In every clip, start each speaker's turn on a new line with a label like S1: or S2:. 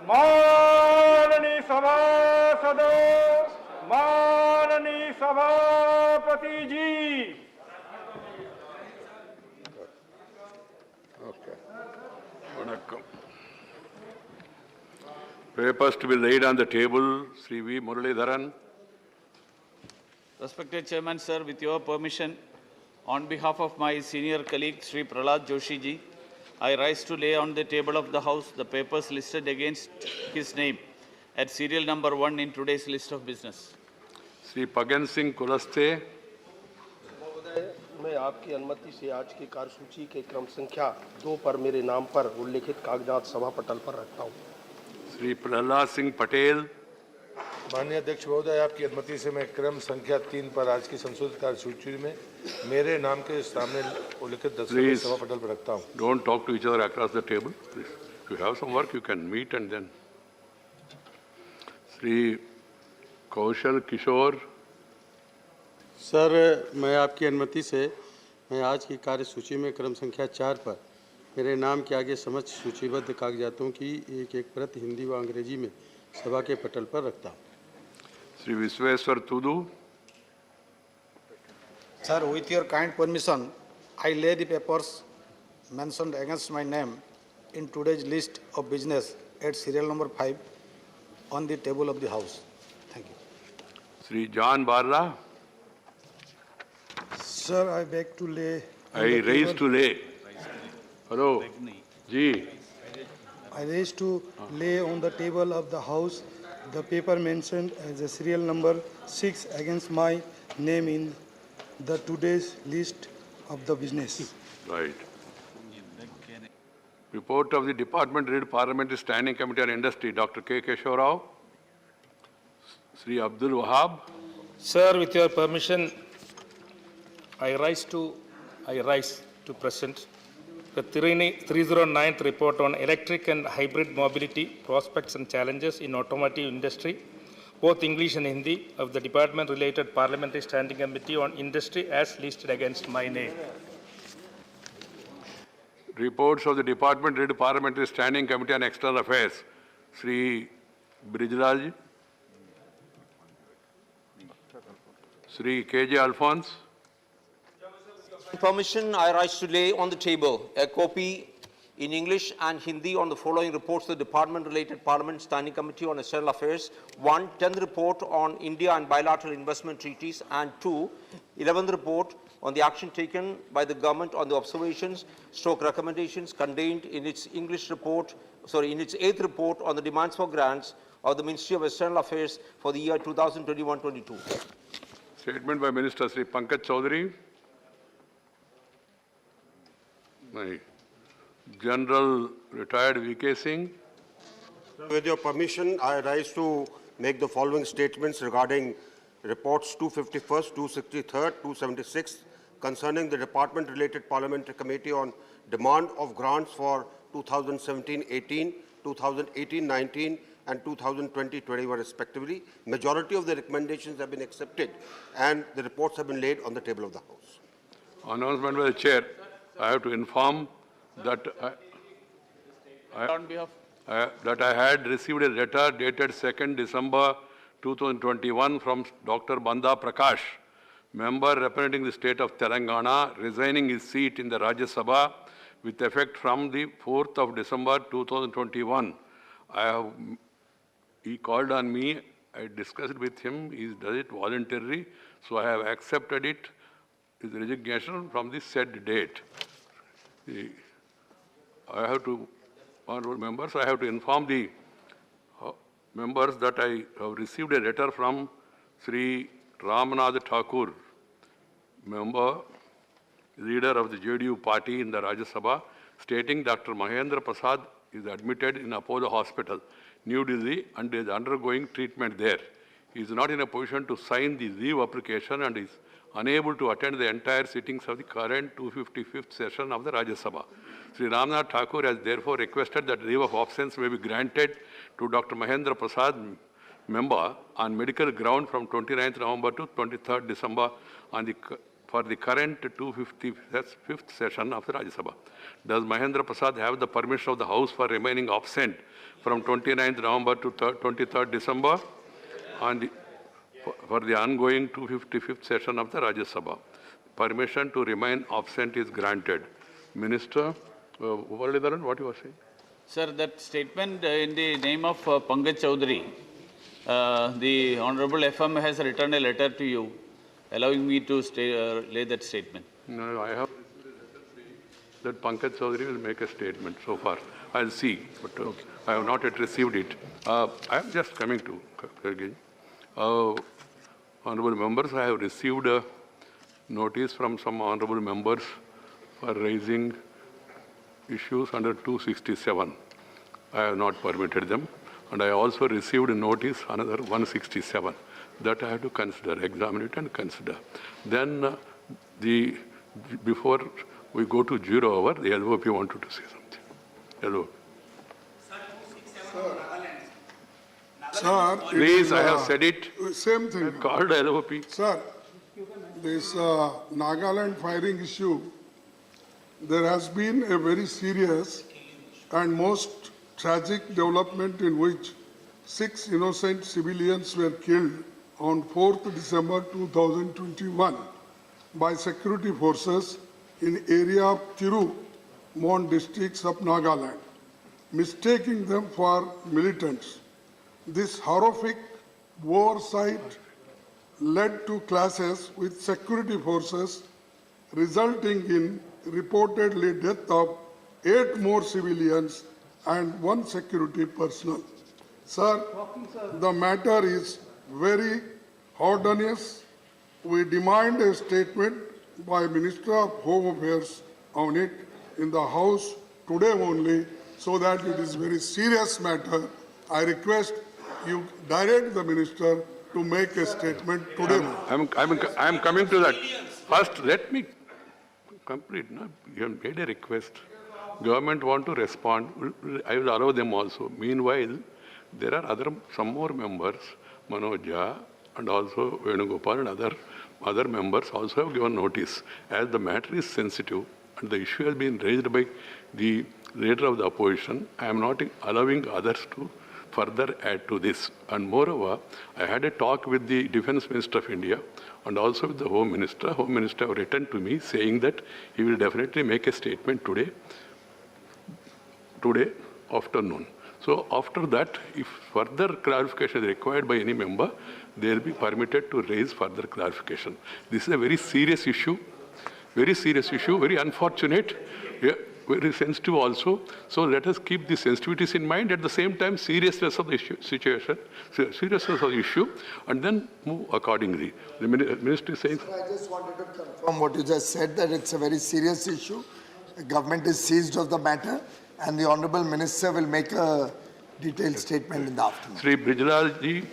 S1: माननीय सभासदों, माननीय सभापति जी।
S2: Okay. Papers to be laid on the table. Sri V. Muralidharan.
S3: Respected Chairman, sir, with your permission, on behalf of my senior colleague Sri Prahlad Joshi ji, I rise to lay on the table of the House the papers listed against his name at serial number 1 in today's list of business.
S2: Sri Pagan Singh Kulaste.
S4: मैं आपकी अनुमति से आज की कार्यसूची के क्रम संख्या 2 पर मेरे नाम पर उल्लेखित कागजात सभा पटल पर रखता हूं।
S2: Sri Prahlad Singh Patel.
S5: माननीय अध्यक्ष महोदय, आपकी अनुमति से मैं क्रम संख्या 3 पर आज की संशोधित कार्यसूची में मेरे नाम के सामने उल्लेखित दस्तावेज सभा पटल पर रखता हूं।
S2: Don't talk to each other across the table. Please. If you have some work, you can meet and then. Sri Kaushal Kishore.
S6: Sir, मैं आपकी अनुमति से मैं आज की कार्यसूची में क्रम संख्या 4 पर मेरे नाम के आगे समस्त सूचीबद्ध कागजातों की एक प्रति हिंदी व अंग्रेजी में सभा के पटल पर रखता हूँ।
S2: Sri Visweswar Tudu.
S7: Sir, with your kind permission, I lay the papers mentioned against my name in today's list of business at serial number 5 on the table of the House. Thank you.
S2: Sri John Barra.
S4: Sir, I beg to lay.
S2: I raise to lay. Hello. Ji.
S4: I raise to lay on the table of the House the paper mentioned as a serial number 6 against my name in the today's list of the business.
S2: Right. Report of the Department Read Parliamentary Standing Committee on Industry, Dr. K. Keshava Rao. Sri Abdul Wahab.
S8: Sir, with your permission, I rise to present the 309th report on electric and hybrid mobility prospects and challenges in automotive industry, both English and Hindi, of the department-related Parliamentary Standing Committee on Industry as listed against my name.
S2: Reports of the Department-Read Parliamentary Standing Committee on External Affairs, Sri Brijraj, Sri K.J. Alphonse.
S9: Permission, I rise to lay on the table a copy in English and Hindi on the following reports to the Department-related Parliament Standing Committee on External Affairs. 1. 10th report on India and bilateral investment treaties, and 2. 11th report on the action taken by the government on the observations / recommendations contained in its in its 8th report on the demands for grants of the Ministry of External Affairs for the year 2021-22.
S2: Statement by Minister Sri Pankaj Chaudhary. My General Retired V.K. Singh.
S4: With your permission, I rise to make the following statements regarding reports 251st, 263rd, 276th concerning the department-related Parliamentary Committee on demand of grants for 2017-18, 2018-19 and 2020-21 respectively. Majority of the recommendations have been accepted and the reports have been laid on the table of the House.
S2: Announcement by the Chair. I have to inform that that I had received a letter dated 2nd December 2021 from Dr. Banda Prakash, member representing the state of Telangana, resigning his seat in the Rajya Sabha with effect from the 4th of December 2021. He called on me, I discussed with him, he does it voluntarily, so I have accepted it, his resignation from the said date. Honorable members, I have to inform the members that I have received a letter from Sri Ramnath Thakur, member, leader of the JDU party in the Rajya Sabha, stating Dr. Mahendra Prasad is admitted in Apollo Hospital, New Delhi, and is undergoing treatment there. He is not in a position to sign the leave application and is unable to attend the entire sittings of the current 255th session of the Rajya Sabha. Sri Ramnath Thakur has therefore requested that leave of absence may be granted to Dr. Mahendra Prasad, member, on medical ground from 29th November to 23rd December for the current 255th session of the Rajya Sabha. Does Mahendra Prasad have the permission of the House for remaining absent from 29th November to 23rd December for the ongoing 255th session of the Rajya Sabha? Permission to remain absent is granted. Minister, what you are saying?
S3: Sir, that statement in the name of Pankaj Chaudhary, the Honorable FM has written a letter to you allowing me to lay that statement.
S2: No, I have that Pankaj Chaudhary will make a statement so far. I'll see, but I have not yet received it. I am just coming to again. Honorable members, I have received a notice from some honorable members for raising issues under 267. I have not permitted them. And I also received a notice, another 167, that I have to consider, examine it and consider. Then before we go to 0 hour, the LOP wanted to say something. LOP.
S10: Sir,
S2: Please, I have said it.
S10: Same thing.
S2: I called LOP.
S10: Sir, this Nagaland firing issue, there has been a very serious and most tragic development in which 6 innocent civilians were killed on 4th December 2021 by security forces in area of Thiru, Mon districts of Nagaland, mistaking them for militants. This horrific war site led to clashes with security forces, resulting in reportedly death of 8 more civilians and 1 security personnel. Sir, the matter is very horrendous. We demand a statement by Minister of Home Affairs on it in the House today only, so that it is a very serious matter. I request you direct the Minister to make a statement today.
S2: I'm coming to that. First, let me complete. No? You have made a request. Government want to respond. I will allow them also. Meanwhile, there are some more members, Manoja and also Venugopal and other members also have given notice. As the matter is sensitive and the issue has been raised by the leader of the opposition, I am not allowing others to further add to this. And moreover, I had a talk with the Defence Minister of India and also with the Home Minister. Home Minister have written to me saying that he will definitely make a statement today afternoon. So after that, if further clarification is required by any member, they will be permitted to raise further clarification. This is a very serious issue, very unfortunate, very sensitive also. So let us keep the sensitivities in mind, at the same time seriousness of the issue, and then move accordingly. The Minister is saying...
S11: I just wanted to confirm what you just said, that it's a very serious issue. The government is seized of the matter, and the Honourable Minister will make a detailed statement in the afternoon.
S2: Sri Brijlal ji,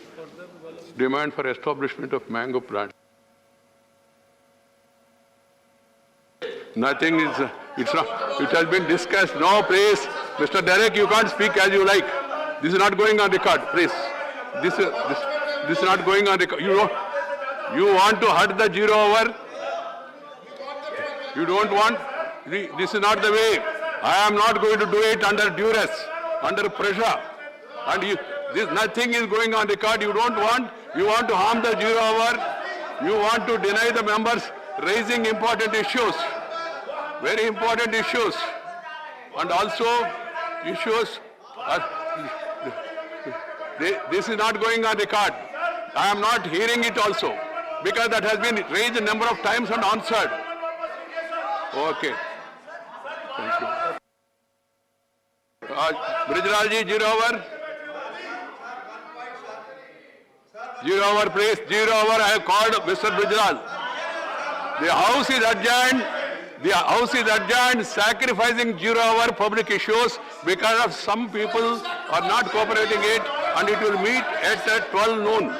S2: demand for establishment of mango plant. Nothing is, it has been discussed. No, please. Mr. Derek, you can't speak as you like. This is not going on record, please. This is not going on record. You want to hurt the 0 hour? You don't want? This is not the way. I am not going to do it under duress, under pressure. And nothing is going on record. You want to harm the 0 hour. You want to deny the members raising important issues, very important issues. And also issues, this is not going on record. I am not hearing it also, because that has been raised a number of times and answered. Okay. Thank you. Brijlal ji, 0 hour. 0 hour, please. 0 hour, I have called Mr. Brijlal. The House is adjourned. The House is adjourned, sacrificing 0 hour public issues because of some people are not cooperating it, and it will meet at 12 noon.